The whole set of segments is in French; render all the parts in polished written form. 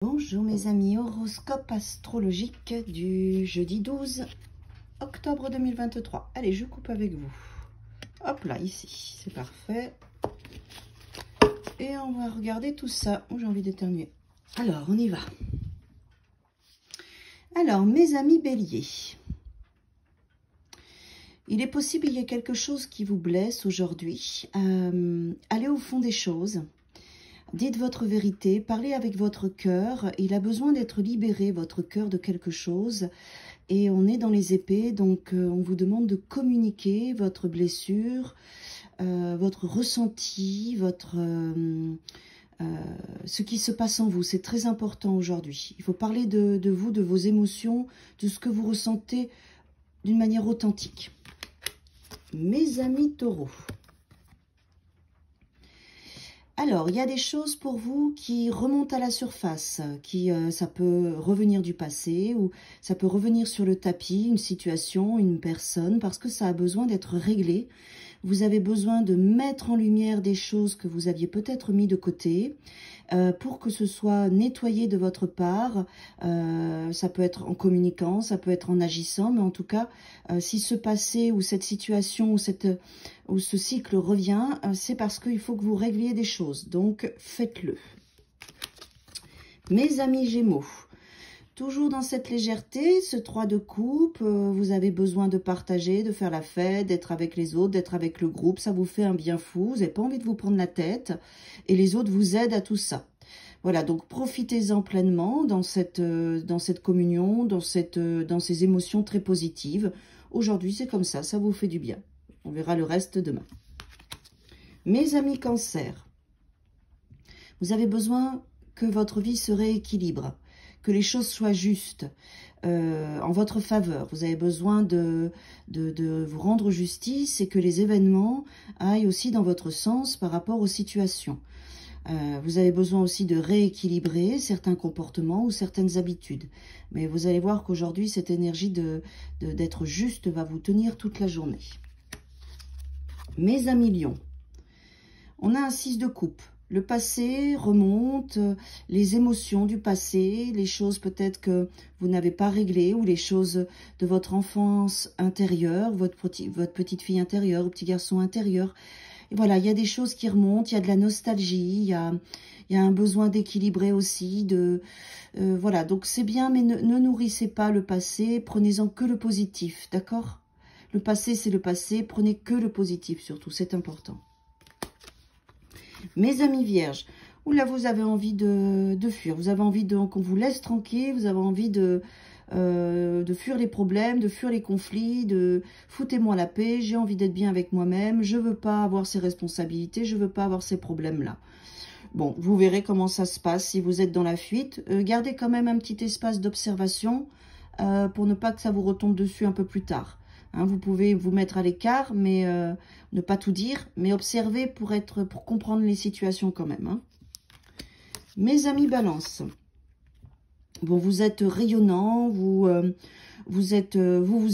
Bonjour mes amis, horoscope astrologique du jeudi 12 octobre 2023. Allez, je coupe avec vous. Hop là, ici, c'est parfait. Et on va regarder tout ça. Oh, j'ai envie d'éternuer. Alors, on y va. Alors, mes amis béliers. Il est possible qu'il y ait quelque chose qui vous blesse aujourd'hui. Allez au fond des choses. Dites votre vérité, parlez avec votre cœur. Il a besoin d'être libéré, votre cœur, de quelque chose. Et on est dans les épées, donc on vous demande de communiquer votre blessure, votre ressenti, ce qui se passe en vous. C'est très important aujourd'hui. Il faut parler de vous, de vos émotions, de ce que vous ressentez d'une manière authentique. Mes amis taureaux. Alors, il y a des choses pour vous qui remontent à la surface, ça peut revenir du passé ou ça peut revenir sur le tapis, une situation, une personne, parce que ça a besoin d'être réglé. Vous avez besoin de mettre en lumière des choses que vous aviez peut-être mis de côté pour que ce soit nettoyé de votre part. Ça peut être en communiquant, ça peut être en agissant, mais en tout cas, si ce passé ou cette situation ou ce cycle revient, c'est parce qu'il faut que vous régliez des choses. Donc, faites-le. Mes amis Gémeaux. Toujours dans cette légèreté, ce 3 de coupe, vous avez besoin de partager, de faire la fête, d'être avec les autres, d'être avec le groupe. Ça vous fait un bien fou, vous n'avez pas envie de vous prendre la tête. Et les autres vous aident à tout ça. Voilà, donc profitez-en pleinement dans cette communion, dans ces émotions très positives. Aujourd'hui, c'est comme ça vous fait du bien. On verra le reste demain. Mes amis Cancer, vous avez besoin que votre vie se rééquilibre, que les choses soient justes en votre faveur. Vous avez besoin de vous rendre justice et que les événements aillent aussi dans votre sens par rapport aux situations. Vous avez besoin aussi de rééquilibrer certains comportements ou certaines habitudes. Mais vous allez voir qu'aujourd'hui, cette énergie d'être juste va vous tenir toute la journée. Mes amis Lions, on a un 6 de coupe. Le passé remonte, les émotions du passé, les choses peut-être que vous n'avez pas réglées ou les choses de votre enfance intérieure, votre petite fille intérieure, ou petit garçon intérieur. Et voilà, il y a des choses qui remontent, il y a de la nostalgie, il y a un besoin d'équilibrer aussi. Voilà, donc c'est bien, mais ne nourrissez pas le passé, prenez-en que le positif, d'accord? Le passé, c'est le passé, prenez que le positif surtout, c'est important. Mes amis vierges, là vous avez envie de fuir, vous avez envie qu'on vous laisse tranquille, vous avez envie de fuir les problèmes, de fuir les conflits, de foutez-moi la paix, j'ai envie d'être bien avec moi-même, je veux pas avoir ces responsabilités, je veux pas avoir ces problèmes-là. Bon, vous verrez comment ça se passe si vous êtes dans la fuite. Gardez quand même un petit espace d'observation pour ne pas que ça vous retombe dessus un peu plus tard. Hein, vous pouvez vous mettre à l'écart, mais ne pas tout dire, mais observer pour comprendre les situations quand même. Hein. Mes amis Balance, bon, vous êtes rayonnant, vous vous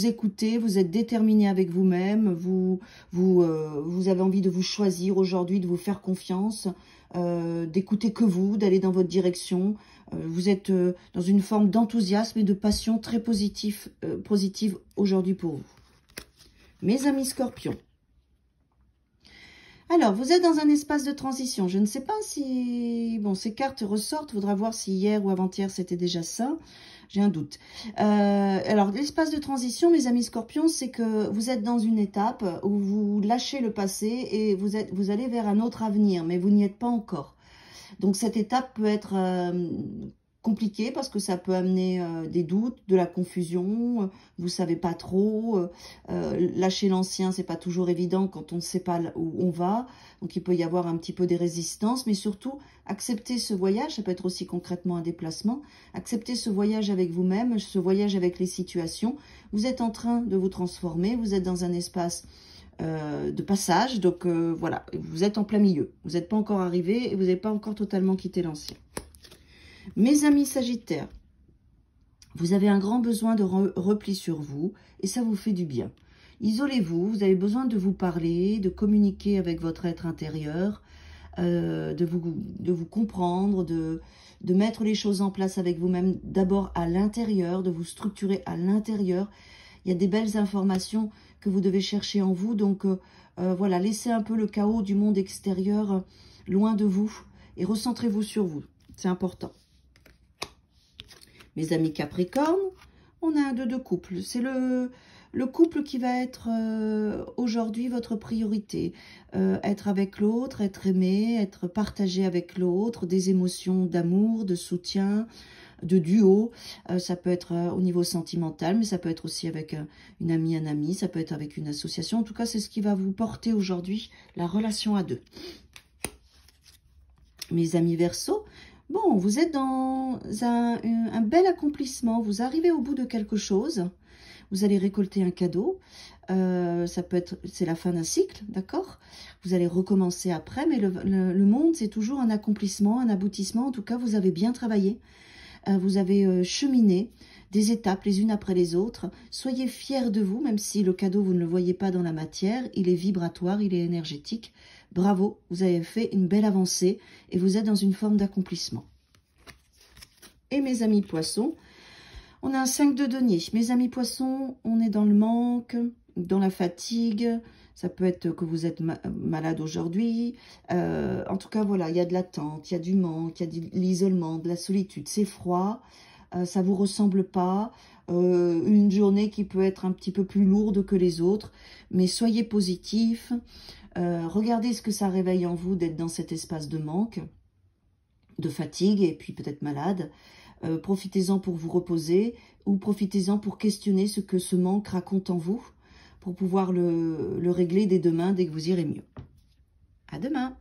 écoutez, vous êtes déterminé avec vous-même, vous avez envie de vous choisir aujourd'hui, de vous faire confiance, d'écouter que vous, d'aller dans votre direction. Vous êtes dans une forme d'enthousiasme et de passion très positive aujourd'hui pour vous. Mes amis Scorpions. Alors, vous êtes dans un espace de transition. Je ne sais pas si... Bon, ces cartes ressortent. Il faudra voir si hier ou avant-hier, c'était déjà ça. J'ai un doute. Alors, l'espace de transition, mes amis Scorpions, c'est que vous êtes dans une étape où vous lâchez le passé et vous allez vers un autre avenir, mais vous n'y êtes pas encore. Donc, cette étape peut être... compliqué parce que ça peut amener des doutes, de la confusion, vous savez pas trop, lâcher l'ancien c'est pas toujours évident quand on ne sait pas où on va, donc il peut y avoir un petit peu des résistances, mais surtout accepter ce voyage, ça peut être aussi concrètement un déplacement, accepter ce voyage avec vous-même, ce voyage avec les situations, vous êtes en train de vous transformer, vous êtes dans un espace de passage, donc voilà, vous êtes en plein milieu, vous n'êtes pas encore arrivé et vous n'avez pas encore totalement quitté l'ancien. Mes amis Sagittaires, vous avez un grand besoin de repli sur vous et ça vous fait du bien. Isolez-vous, vous avez besoin de vous parler, de communiquer avec votre être intérieur, de vous comprendre, de mettre les choses en place avec vous-même, d'abord à l'intérieur, de vous structurer à l'intérieur. Il y a des belles informations que vous devez chercher en vous, donc voilà, laissez un peu le chaos du monde extérieur loin de vous et recentrez-vous sur vous, c'est important. Mes amis Capricorne, on a un 2 de couple, c'est le couple qui va être aujourd'hui votre priorité. Être avec l'autre, être aimé, être partagé avec l'autre, des émotions d'amour, de soutien, de duo. Ça peut être au niveau sentimental, mais ça peut être aussi avec une amie, un ami, ça peut être avec une association. En tout cas, c'est ce qui va vous porter aujourd'hui, la relation à deux. Mes amis Verseau, bon, vous êtes dans un bel accomplissement, vous arrivez au bout de quelque chose. Vous allez récolter un cadeau, ça peut être, c'est la fin d'un cycle, d'accord? Vous allez recommencer après, mais le monde, c'est toujours un accomplissement, un aboutissement. En tout cas, vous avez bien travaillé, vous avez cheminé des étapes les unes après les autres. Soyez fiers de vous, même si le cadeau, vous ne le voyez pas dans la matière, il est vibratoire, il est énergétique. Bravo, vous avez fait une belle avancée et vous êtes dans une forme d'accomplissement. Et mes amis poissons, on a un 5 de denier. Mes amis poissons, on est dans le manque, dans la fatigue. Ça peut être que vous êtes malade aujourd'hui. En tout cas, voilà, il y a de l'attente, il y a du manque, il y a de l'isolement, de la solitude. C'est froid, ça ne vous ressemble pas. Une journée qui peut être un petit peu plus lourde que les autres. Mais soyez positifs. Regardez ce que ça réveille en vous d'être dans cet espace de manque, de fatigue et puis peut-être malade. Profitez-en pour vous reposer ou profitez-en pour questionner ce que ce manque raconte en vous pour pouvoir le régler dès demain, dès que vous irez mieux. À demain!